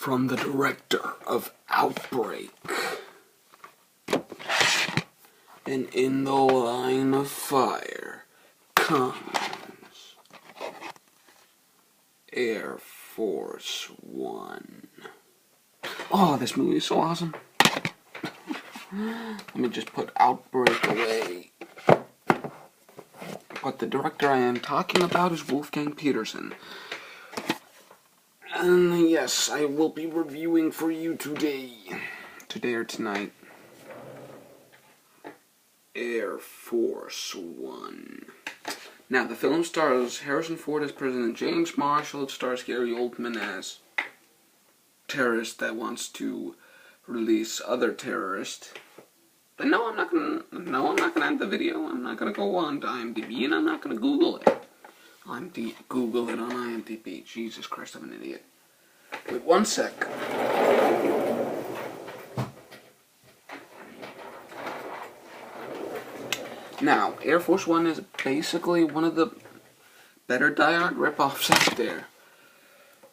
from the director of Outbreak. And in the line of fire comes Air Force One. Oh, this movie is so awesome. Let me just put Outbreak away. But the director I am talking about is Wolfgang Petersen. And yes, I will be reviewing for you today or tonight, Air Force One. Now, the film stars Harrison Ford as President James Marshall. It stars Gary Oldman as terrorist that wants to release other terrorists. But no, I'm not gonna end the video. I'm not gonna go on to IMDb, and I'm not gonna Google it. Google it on IMDb. Jesus Christ, I'm an idiot. Wait one sec. Now, Air Force One is basically one of the better Die Hard ripoffs out there.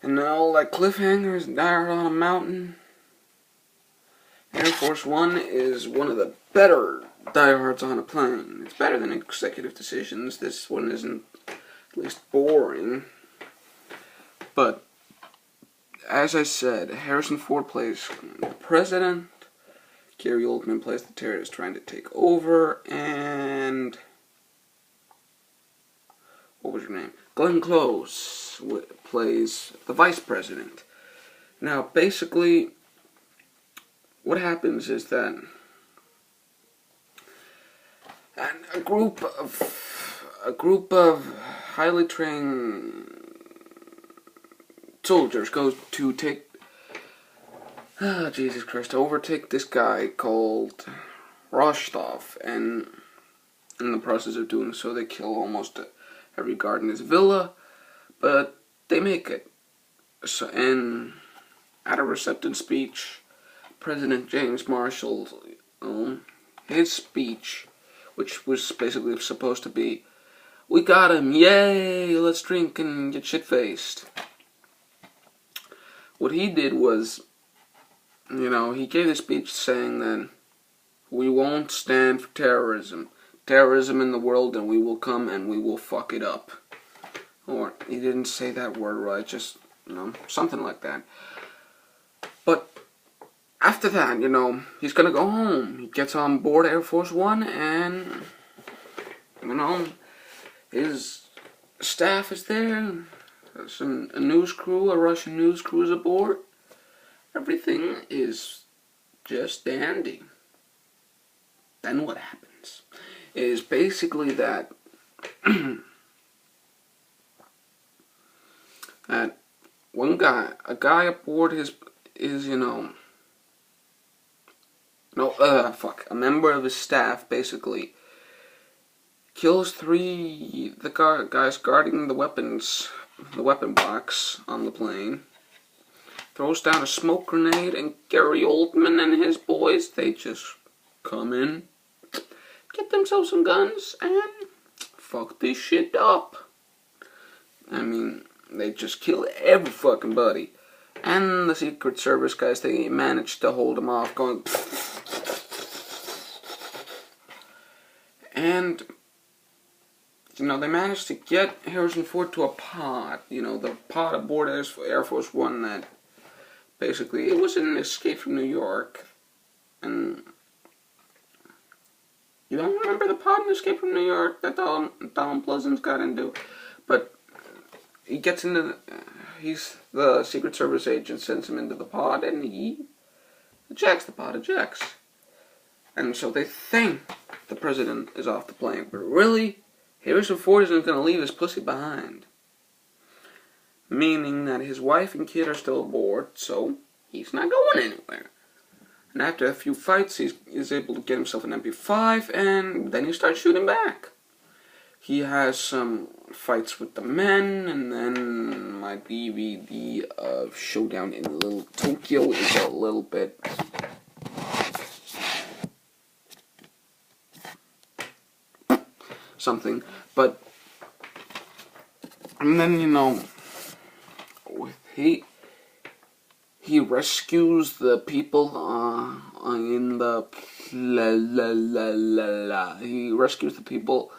And now, like cliffhangers, Die Hard on a Mountain, Air Force One is one of the better Die Hards on a Plane. It's better than Executive Decisions. This one isn't at least boring. But, as I said, Harrison Ford plays the president, Gary Oldman plays the terrorist trying to take over, and what was her name? Glenn Close plays the vice president. Now, basically, what happens is that a group of highly trained soldiers goes to overtake this guy called Rostov, and in the process of doing so, they kill almost every guard in his villa, but they make it. So, and at a reception speech, President James Marshall, his speech, which was basically supposed to be, "We got him, yay, let's drink and get shit-faced." What he did was, he gave a speech saying that we won't stand for terrorism in the world, and we will come and we will fuck it up. Or, he didn't say that word right, just, something like that. But after that, he's gonna go home. He gets on board Air Force One, and, his staff is there. There's a news crew, a Russian news crew is aboard. Everything is just dandy. Then what happens is basically that that a guy aboard a member of his staff basically kills the guys guarding the weapon box on the plane, throws down a smoke grenade, and Gary Oldman and his boys, they just come in, get themselves some guns, and fuck this shit up. I mean, they just kill every fucking buddy. And the Secret Service guys, they managed to hold them off, going and they managed to get Harrison Ford to a pod, the pod aboard Air Force One that basically, it was an escape from New York. And you don't remember the pod in Escape from New York that Donald Pleasance got into? But he gets into he's the Secret Service agent, sends him into the pod, and he ejects. The pod ejects. And so they think the president is off the plane, but really, Harrison Ford isn't going to leave his pussy behind. Meaning that his wife and kid are still aboard, so he's not going anywhere. And after a few fights, he's able to get himself an MP5, and then he starts shooting back. He has some fights with the men, and then my DVD of Showdown in Little Tokyo is a little bit something, but and then he he rescues the people in the he rescues the people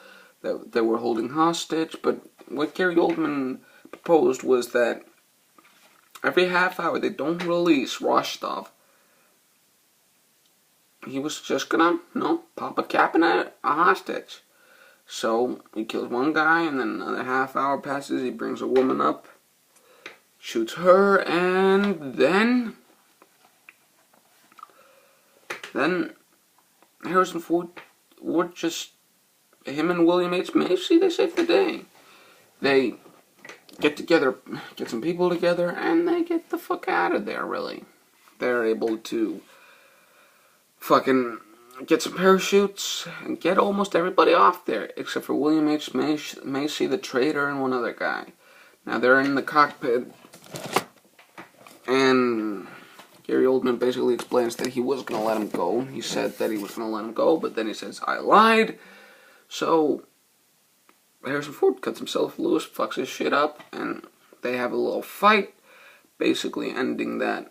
that were holding hostage. But what Gary Oldman proposed was that every half hour they don't release Rostov. He was just gonna, pop a cap in a hostage. So he kills one guy, and then another half hour passes. He brings a woman up, shoots her, and then Harrison Ford just, him and William H. Macy, they save the day. They get together, get some people together, and they get the fuck out of there, really. They're able to fucking get some parachutes and get almost everybody off there, except for William H. Macy, the traitor, and one other guy. Now they're in the cockpit, and Gary Oldman basically explains that he was going to let him go. He said that he was going to let him go, but then he says, I lied. So Harrison Ford cuts himself loose, fucks his shit up, and they have a little fight, basically ending that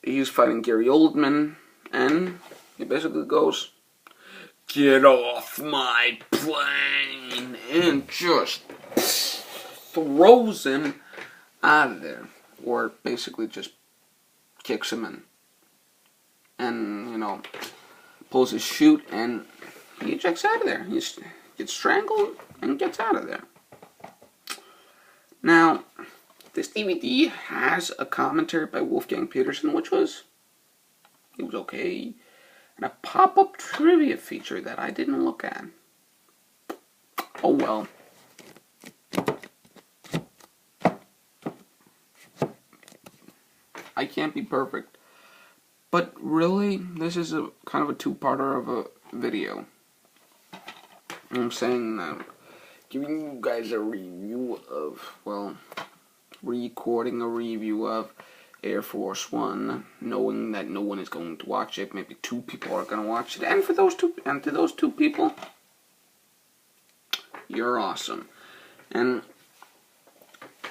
he's fighting Gary Oldman, and he basically goes, get off my plane, and just throws him out of there, or basically just kicks him in, and, pulls his chute, and he ejects out of there. He gets strangled and gets out of there. Now, this DVD has a commentary by Wolfgang Petersen, it was okay, and a pop-up trivia feature that I didn't look at. Oh well. I can't be perfect. But really, this is a kind of a two-parter of a video. I'm saying that, giving you guys a review of, recording a review of Air Force One, knowing that no one is going to watch it. Maybe 2 people are going to watch it, and to those two people, you're awesome. And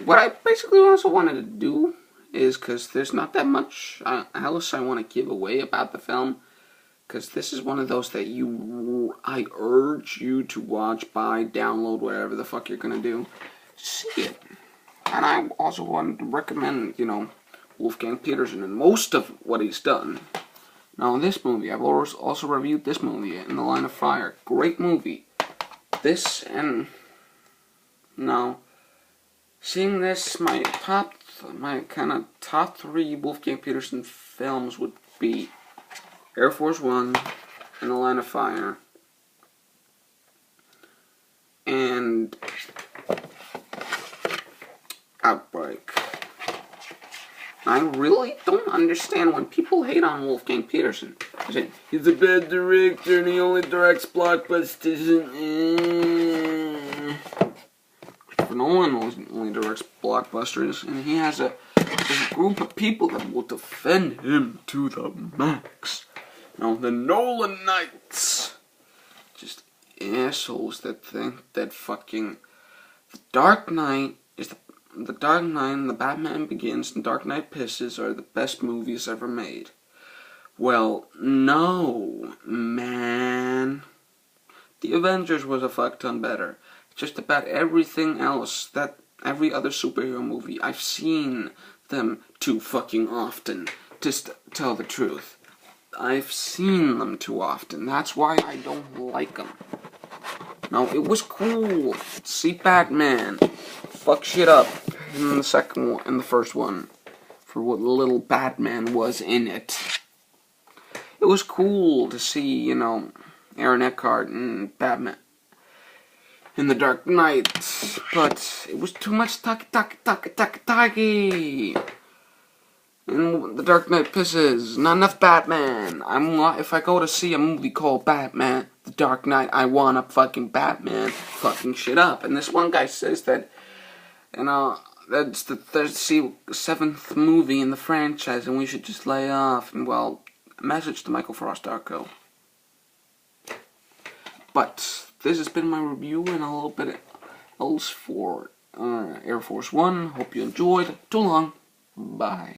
what I basically also wanted to do is, because there's not that much else I want to give away about the film, because this is one of those that I urge you to watch, buy, download, whatever the fuck you're going to do. See it. And I also wanted to recommend, Wolfgang Petersen and most of what he's done. Now, this movie, I've also reviewed this movie, In the Line of Fire. Great movie. This, and now, seeing this, my kind of top 3 Wolfgang Petersen films would be Air Force One, In the Line of Fire, and Outbreak. I really don't understand when people hate on Wolfgang Petersen. They say, he's a bad director and he only directs blockbusters. Christopher Nolan only directs blockbusters, and he has a group of people that will defend him to the max. The Nolan Knights. Just assholes that think that fucking The Dark Knight is The Dark Knight and The Batman Begins and Dark Knight Pisses are the best movies ever made. Well, no, man. The Avengers was a fuck ton better. Just about everything else, that every other superhero movie, I've seen them too fucking often, to tell the truth. I've seen them too often. That's why I don't like them. Now, it was cool to see Batman fuck shit up in the first one, for what little Batman was in it. It was cool to see, Aaron Eckhart and Batman in The Dark Knight, but it was too much talky. And The Dark Knight Pisses. Not enough Batman. If I go to see a movie called Batman, The Dark Knight, I want a fucking Batman fucking shit up. And this one guy says that, that's the 7th movie in the franchise, and we should just lay off. And well, a message to Michael Frost Arco. But this has been my review and a little bit else for Air Force One. Hope you enjoyed. Too long. Bye.